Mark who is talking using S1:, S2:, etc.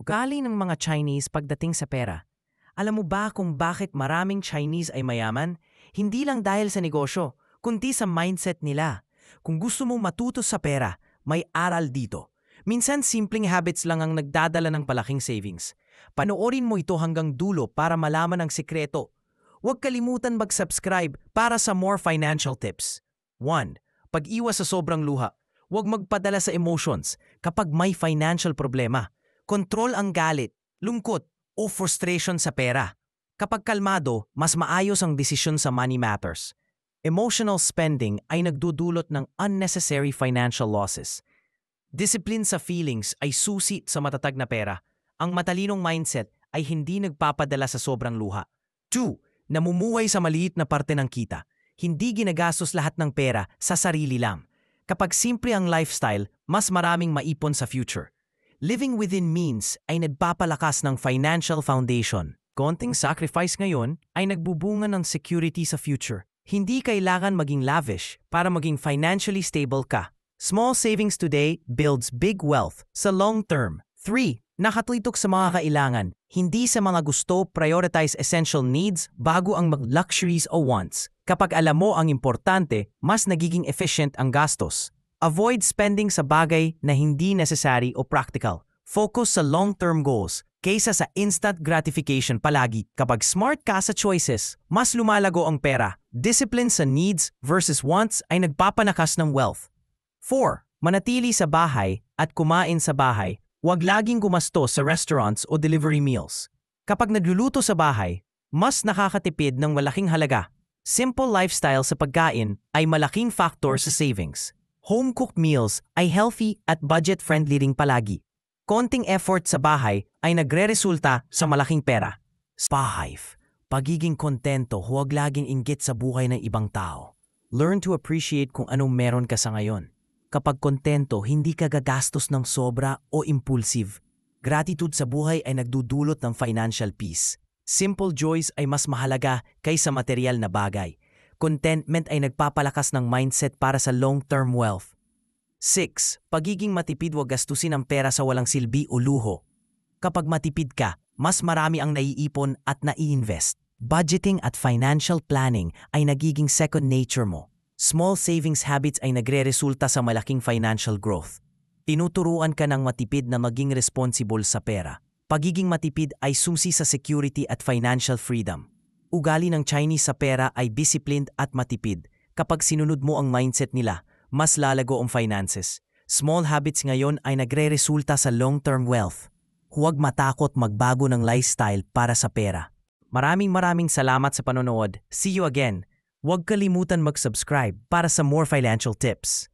S1: Ugali ng mga Chinese pagdating sa pera. Alam mo ba kung bakit maraming Chinese ay mayaman? Hindi lang dahil sa negosyo, kundi sa mindset nila. Kung gusto mong matuto sa pera, may aral dito. Minsan simpleng habits lang ang nagdadala ng palaking savings. Panoorin mo ito hanggang dulo para malaman ang sikreto. Huwag kalimutan mag-subscribe para sa more financial tips. 1. Pag-iwas sa sobrang luha. Huwag magpadala sa emotions kapag may financial problema. Kontrol ang galit, lungkot, o frustration sa pera. Kapag kalmado, mas maayos ang desisyon sa money matters. Emotional spending ay nagdudulot ng unnecessary financial losses. Discipline sa feelings ay susi sa matatag na pera. Ang matalinong mindset ay hindi nagpapadala sa sobrang luha. 2. Namumuhay sa maliit na parte ng kita. Hindi ginagastos lahat ng pera sa sarili lang. Kapag simple ang lifestyle, mas maraming maipon sa future. Living within means ay nagpapalakas ng financial foundation. Konting sacrifice ngayon ay nagbubunga ng security sa future. Hindi kailangan maging lavish para maging financially stable ka. Small savings today builds big wealth sa long term. 3. Nakatutok sa mga kailangan. Hindi sa mga gusto, prioritize essential needs bago ang luxuries o wants. Kapag alam mo ang importante, mas nagiging efficient ang gastos. Avoid spending sa bagay na hindi necessary o practical. Focus sa long-term goals kaysa sa instant gratification palagi. Kapag smart ka sa choices, mas lumalago ang pera. Discipline sa needs versus wants ay nagpapalakas ng wealth. 4. Manatili sa bahay at kumain sa bahay. Huwag laging gumastos sa restaurants o delivery meals. Kapag nagluluto sa bahay, mas nakakatipid ng malaking halaga. Simple lifestyle sa pagkain ay malaking factor sa savings. Home-cooked meals ay healthy at budget-friendly ring palagi. Konting effort sa bahay ay nagre-resulta sa malaking pera. Spahive. Pagiging kontento, huwag laging inggit sa buhay ng ibang tao. Learn to appreciate kung anong meron ka sa ngayon. Kapag kontento, hindi ka gagastos ng sobra o impulsive. Gratitude sa buhay ay nagdudulot ng financial peace. Simple joys ay mas mahalaga kaysa material na bagay. Contentment ay nagpapalakas ng mindset para sa long-term wealth. 6. Pagiging matipid, huwag gastusin ang pera sa walang silbi o luho. Kapag matipid ka, mas marami ang naiipon at nai-invest. Budgeting at financial planning ay nagiging second nature mo. Small savings habits ay nagre-resulta sa malaking financial growth. Tinuturuan ka ng matipid na maging responsible sa pera. Pagiging matipid ay susi sa security at financial freedom. Ugali ng Chinese sa pera ay disciplined at matipid. Kapag sinunod mo ang mindset nila, mas lalago ang finances. Small habits ngayon ay nagre-resulta sa long-term wealth. Huwag matakot magbago ng lifestyle para sa pera. Maraming salamat sa panonood. See you again. Huwag kalimutan mag-subscribe para sa more financial tips.